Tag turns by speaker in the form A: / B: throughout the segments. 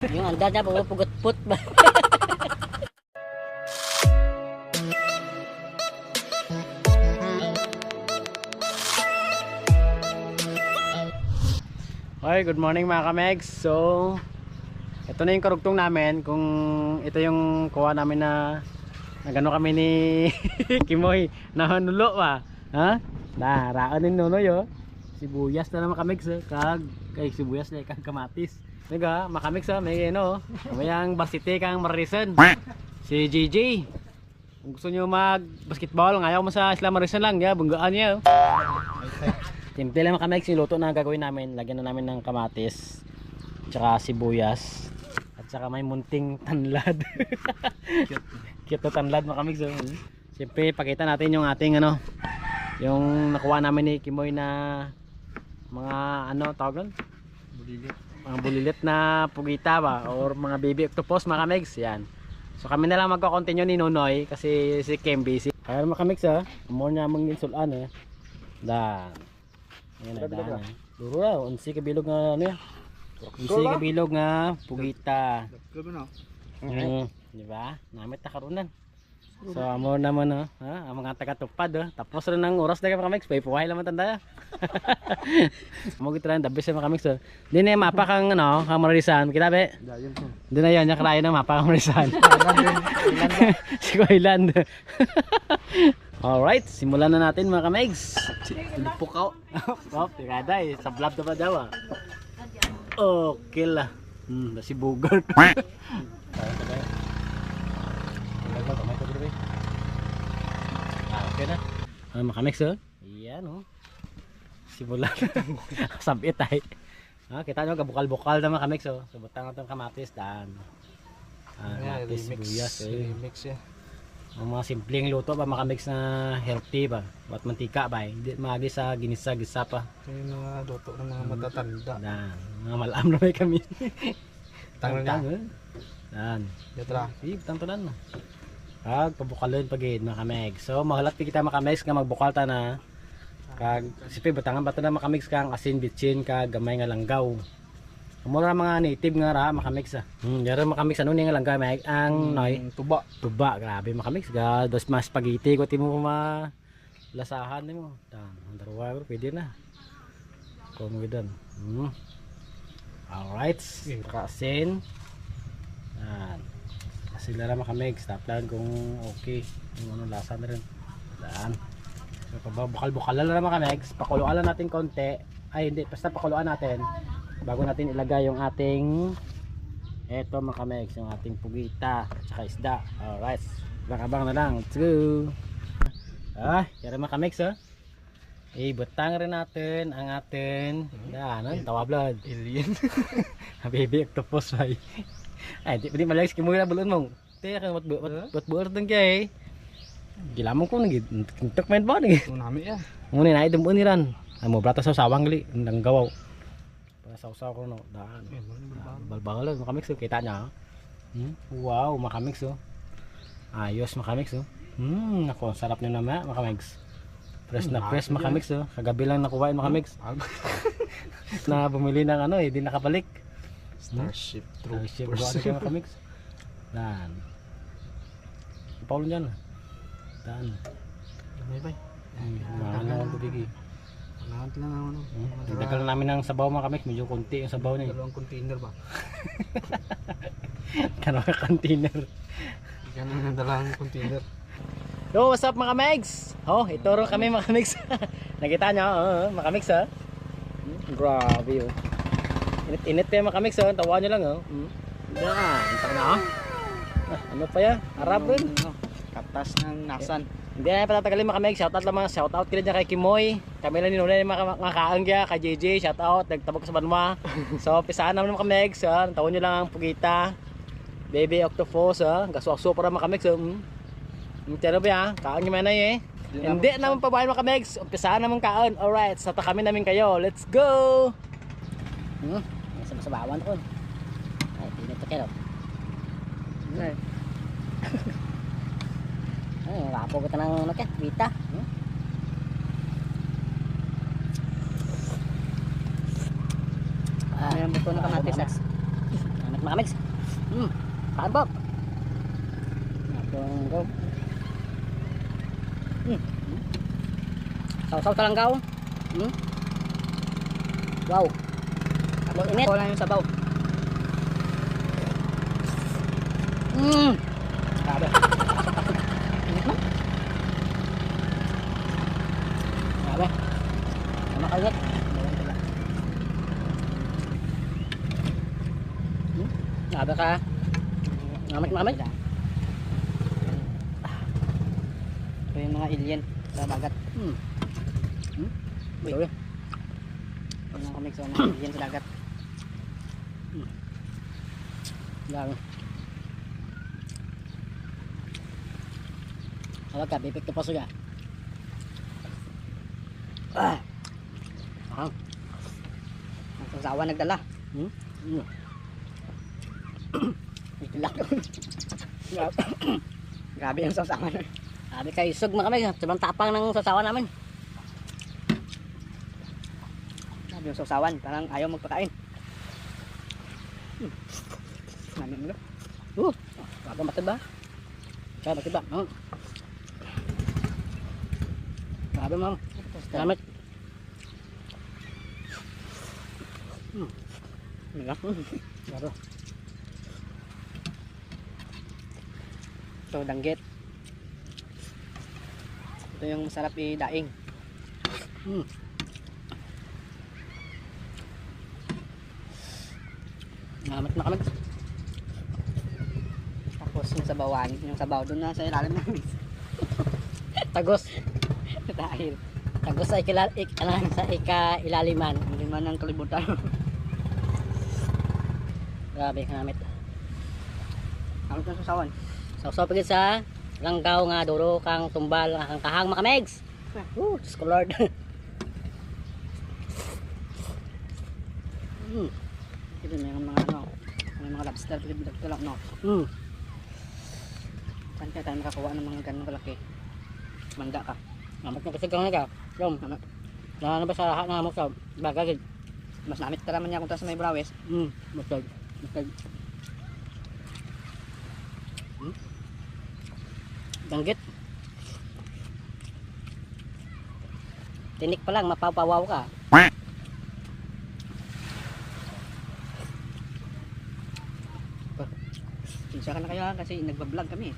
A: Yung andar niya pupugot-put ba?
B: Okay, good morning mga kamegs. So, ito na yung karugtong namin. Kung ito yung kuha namin na gano'n kami ni Kimoy na nulo ba? Ha? Na, raan din nunoy oh. Sibuyas na naman kamegs oh. Kay sibuyas na kag kamatis. Naga, makamegs oh. May ano oh. May ang varsity kang Marison. Si JJ. Kung gusto nyo mag basketball, ngayaw mo sa Isla Marison lang. Ya, bunggaan niya oh. Simple lang mga kamegs, yung luto na gagawin namin. Lagyan na namin ng kamatis, tsaka sibuyas, at tsaka may munting tanlad. Cute na tanlad mga kamegs. Siyempre pakita natin yung ating ano, yung nakuha namin ni Kimoy na mga ano tawag nun? Bulilit. Mga bulilit na pugita ba, or mga baby octopus mga kamegs. Yan. So kami na lang magko-continue ni Nonoy kasi si Kim busy. Kaya mga kamegs ha, more na mang insulan eh. Dan. Ayan na daan. Duro na, unsi kabilog nga ano yan. Unsi kabilog nga pugita. Di ba? Namit na karunan. So amo naman oh, ha, ang mga taga-tupad oh. Tapos rin ng oras na ka mga mix, paipuhay naman tanda. Mo gito rin dabis sa mga mix oh. Di na mapa kang ano, kang Maririsan, kita be. Di na 'yon, nya karayo ng mapa kang Maririsan. Sigo Island. Alright, simulan na natin mga kamegs. Pukaw. Oh, tirada eh. Sa vlog na ba daw ah. Okay lah. Si Bugart. Okay na. Mga kamegs oh. Iyan oh. Simulan. Sabit ay. Kita nyo, kabukal-bukal na mga kamegs oh. Subutan natin kamatis daan. Kamatis, sibuyas eh.
C: Remix ya.
B: Ang mga simpleng luto ba makamix na healthy ba at mantika ba hindi magi sa ginisa-gisa pa
C: Yung mga luto ng mga matatanda.
B: mga malam na may kami
C: Tangan
B: dan
C: Yatra.
B: tantulan na pabukalon pagid makamig so mahalat kita makamix nga magbukal ta na kag sipi batangan bato na makamix kang asin bitchin kag gamay nga langgaw. Mura mga native nga ra makamix ah. Yara makamix ano ni nga langgaw may ang noy
C: Tuba.
B: tuba grabe makamix ga dos mas spaghetti ko timo ma lasahan nimo dan underwa pwede na kung gidan alright kasin dan sila ra makamix taplan kung okay yung ano lasa na rin dan so pabukal-bukal lang makamix pakuluan lang natin konti ay hindi basta pakuluan natin bago natin ilagay yung ating eto mga kamegs, yung ating pugita at saka isda. Alright, abang na lang, let's go. Kaya mga kamegs ibutang rin natin ang ating tawa blood
C: Alien.
B: baby octopus ay di malags kimuha na bulon mo tiyak ang wat buor dun kay gilamong ko nagid tintok main ba nagid
C: Unami ya.
B: muna na idum uniran mo brata sa sawang gali nang gawaw sausaw ko no daan balbalan makamix oh kita nya wow makamix oh ayos makamix oh nako sarap niyo naman makamix fresh na fresh makamix oh kagabi lang nakuha makamix na bumili ng ano eh di nakabalik
C: Starship
B: Starship
C: Troopers.
B: makamix dan Paulo diyan dan
C: May bay.
B: mahal ko bigi
C: Lahat lang ang ano.
B: dagdagan namin ng sabaw mga kamix medyo konti yung sabaw na eh
C: Dalawang container ba?
B: kanang container.
C: Ganun ang dalawang container.
B: Yo, what's up mga Megs? Oh, ituro kami mga Megs. Nakita nyo, mga Megs ha. Grabe oh. Init-init pa yung mga Megs ha. Tawa nyo lang oh. Entang na oh. Ano pa yan? Arab rin.
C: Katas ng nasan.
B: Hindi na patatagalin mga Megs. Shoutout lang mga shoutout kila dyan kay Kimoy. Kami lang ninunay mga kaang kaya. Kay JJ, shoutout. Nagtabog sa Banwa. So, pisaan naman mga Megs ha. Tawon nyo lang ang pugita. Baby octopus ha. Gaswakso para mga Megs ha. Tiyano ba ya? Kaon nyo man eh. Hindi naman pabayan mga Megs. Umpisaan naman kaon. Alright, sata kami namin kayo. Let's go! Nasa masabawan ko. Ay, pinito kayo. Ay, rapo kita ng ano kaya, vita. Ayan, buto na kamatis. Ano
A: Mga mix. Kain po. Go. Saw-saw talanggaw. Wow.
D: Ako,
A: Init.
D: ako lang yung sabaw.
A: Grabe. Init mo? Grabe. Ano kainit? Grabe ka. Mamit.
D: Ito yung mga alien sa dagat.
A: Sorry.
D: Ito yung comics ng alien sa dagat.
A: Grabe. Awag ka, bibig ka pa suga.
D: Ang sasawa nagdala.
A: Itilak.
D: Grabe yung sasawa.
A: Sabi kay isog na kami. Sabang tapang ng sasawa namin.
D: Grabe yung sasawan. Parang ayaw magpakain. Namin mo.
A: Grabe matid ba? Kaya matid ba? Grabe ma'am. Salamat. Grabe.
D: Ito, danggit. Ito yung masarap i-daing.
A: Salamat na kami.
D: Tapos yung sabawan, yung sabaw doon na sa ilalim ng mix.
A: Tagos.
D: Dahil
A: Tagos sa ika-ilaliman.
D: hindi man ang kalibutan.
A: Grabe kanamit.
D: Ang ito sasawan.
A: Sausaw pagit sa langgaw nga duro kang tumbal kang kahang makamegs. Diyos ko Lord.
D: Ito may mga ano, may mga lobster ito lang no. Saan kaya tayo makakuha ng mga ganun kalaki? Manda ka.
A: Amat na kasi kang nega. Rom. Na ba sa lahat na mo sa bagay.
D: Mas namit tara man niya kung sa may brawes.
A: Matag. Danggit. Tinik pa lang mapapawaw ka.
D: Isa ka na kayo kasi nagbablog kami.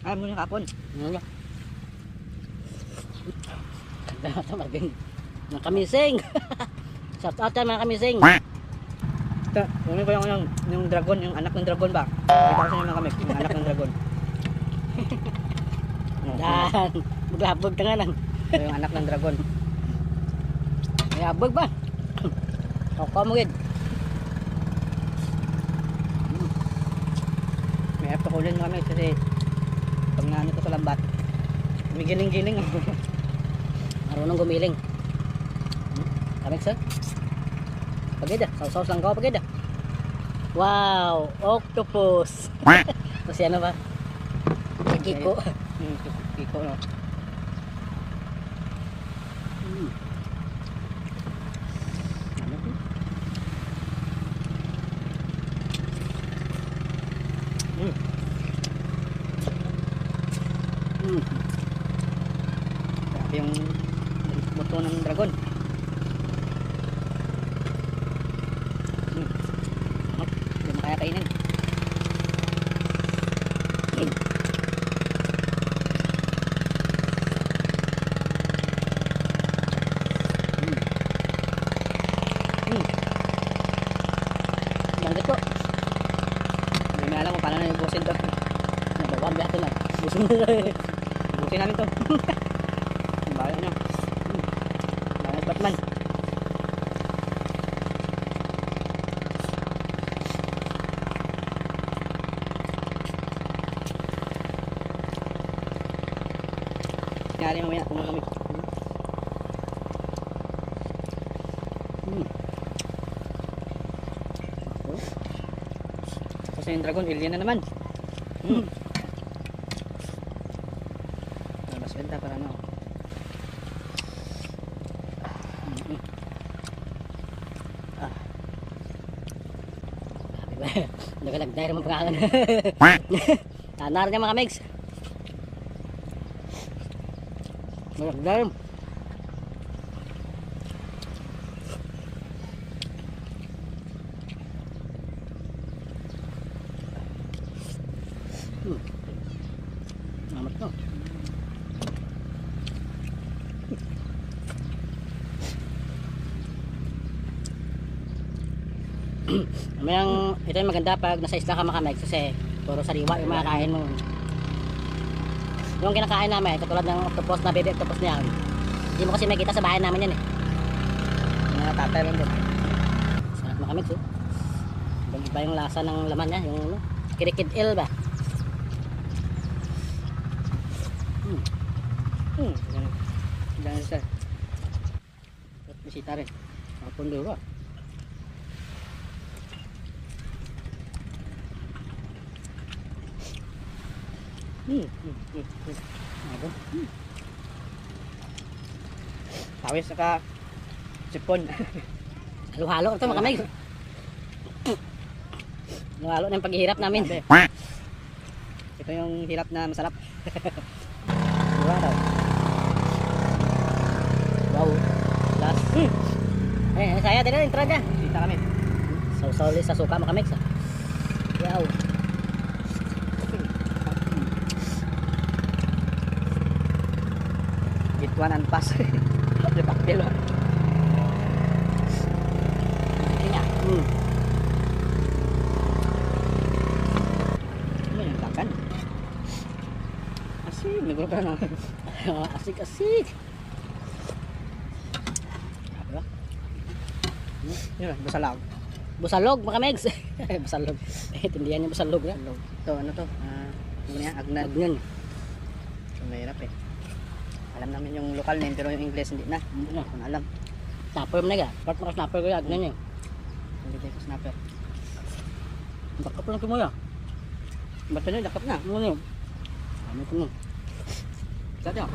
D: Ay mo yung kapon.
A: Ano? Dapat maging mga kamising. Shout out mga kamising.
D: Ito, kunin ko yung dragon, yung anak ng dragon ba? Ito kasi yung mga kami, yung anak ng dragon.
A: Dan, maglabog ka nga lang.
D: Ito yung anak ng dragon.
A: May abog ba? Ako mo gid.
D: May have to kulin mo kami kasi pag naano ko sa lambat, may giling-giling.
A: Marunong gumiling. Kamik sir? Pagida, sausaw lang ko pagida. Wow, octopus. Kasi ano ba? Kiko.
D: Kiko no. Grabe yung buto ng dragon. Hindi mo kaya kainin.
A: Danggit po.
D: Hindi na alam kung paano na ibusin to.
A: Nabawag lahat na. Busog na rin.
D: Ibusin namin to. Bahala nyo. Bahala Batman. Nyari mamaya kung kami. Tapos yung dragon, alien na naman. Mas benta para ano.
A: Nagalagday naman pangalan. Tanar niya mga kamigs. Nagalagday. Mamat ko. Mayang, ito yung maganda pag nasa isla ka makamegs kasi puro sariwa yung mga kain mo. Yung kinakain namin, katulad ng octopus na baby octopus niya. Hindi mo kasi makita sa bahay namin yan eh.
D: Mga tatay lang doon.
A: Sarap makamegs oh. Iba yung lasa ng laman niya, yung ano, kirikid il ba?
D: Jangan sir. At bisita rin.
A: Hapon doon ba?
D: Tawis saka sipon.
A: Halo-halo ito mga kamigs. Halo-halo ng paghihirap namin.
D: Ito yung hirap na masarap.
A: Diba daw? Wow. Last. Saya din intro dyan.
D: Bisita kami.
A: Sauli sa suka mga kamigs. Wow.
D: Gituan and pass. Depaktil.
A: Tingnan.
D: Ano yung takan? Asig. Nagro ka na.
A: Asik-asik.
D: Yun, basalag.
A: Busalog mga kamigs. Busalog. Tindihan niya busalog na.
D: Ito, ano to? Ano niya? Agnan.
A: Agnan.
D: So, mahirap eh. Alam namin yung local name pero yung English hindi na.
A: Hindi na.
D: Kung alam.
A: Snapper mo na ga. Part mga snapper ko yung agnan niya.
D: Hindi tayo sa snapper.
A: Bakap lang kimo ya.
D: Ba't yun? Dakap na.
A: Ano yun? Ano ko nun?
D: Saan yun?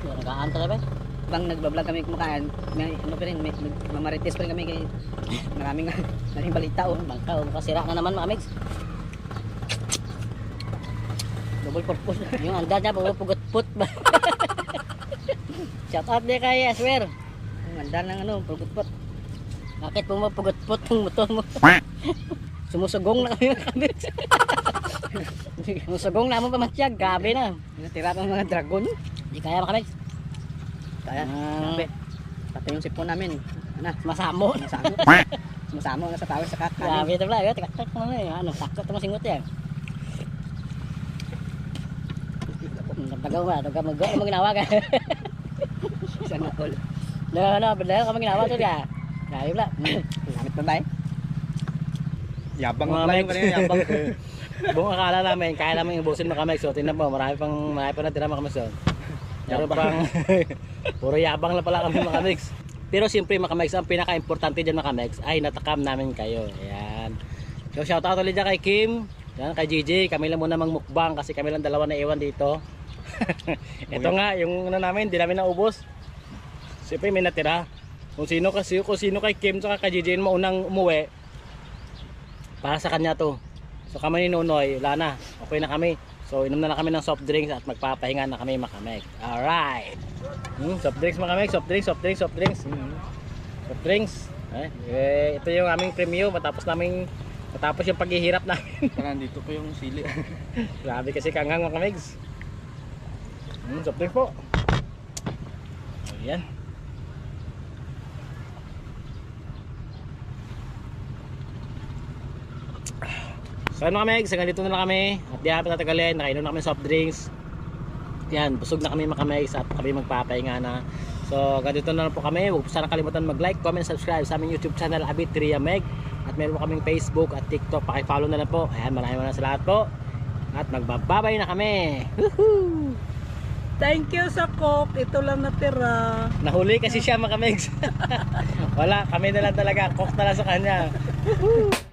A: Nagaan talaga ba?
D: Bang nagbablog kami kumakain, may ano pa rin, may mamarites pa rin kami kay maraming balita oh.
A: Bangka, makasira na naman mga migs. Double purpose. Yung andad niya, pupugot-put ba? Shout out din kay Aswer.
D: Ang andar ng ano, pulgut-put.
A: Bakit pumapugot-put yung motor mo? Sumusugong na kami mga migs. Sumusugong na mo pa matyag, grabe na.
D: Natira pa mga dragon.
A: Hindi kaya mga migs.
D: Kaya, grabe. Pati yung sipon namin. Ano?
A: Masamo.
D: Sumasamo na sa tawis sa kakanin.
A: Grabe ito pala. Tikak-tak mo na eh. Ano, sakot mo singot yan. Tagaw ba? Tagaw mo. Ano mo ginawa ka?
D: Sana all.
A: Ano, bala ka mo ginawa ito ka. Grabe pala.
D: Lamit pa ba eh?
C: Yabang
B: Mga
C: ang playo
B: Mex.
C: kanina, yabang.
B: Buong akala namin, kaya namin ubusin mga kamigs. So, tingnan po, marami pa natira mga kamigs. Pero pang puro yabang lang pala kami mga kamigs. Pero siyempre mga kamigs, ang pinaka-importante dyan mga kamigs ay natakam namin kayo. Ayan. So shoutout ulit dyan kay Kim, yan, kay Gigi. Kami lang muna mangmukbang kasi kami lang dalawa na iwan dito. Ito nga, yung ano namin, di namin naubos. Siyempre may natira. Kung sino kay Kim at kay Gigi yung maunang umuwi, para sa kanya to. So kami ni Nonoy, wala na. Okay na kami. So inom na lang kami ng soft drinks at magpapahinga na kami mga kamigs. Alright. Soft drinks mga kamigs, soft drinks. Soft drinks. Ito yung aming premyo matapos yung paghihirap namin.
C: Parang dito pa yung sili.
B: Grabe kasi kanghang mga kamigs. Soft drinks po. Ayan. So ano kami, hanggang dito na lang kami. At di pa tatagalin, nakainom na kami soft drinks. Yan, busog na kami mga kamigs at kami magpapahinga na. So hanggang dito na lang po kami. Huwag po sana kalimutan mag-like, comment, subscribe sa aming YouTube channel Abitria Meg. At meron po kaming Facebook at TikTok, paki-follow na lang po. Ayan, maraming salamat po. At magbababay na kami. Woohoo!
D: Thank you sa Coke. Ito lang natira.
B: Nahuli kasi siya mga kamigs. Wala, kami na lang talaga. Cook na lang sa kanya. Woohoo!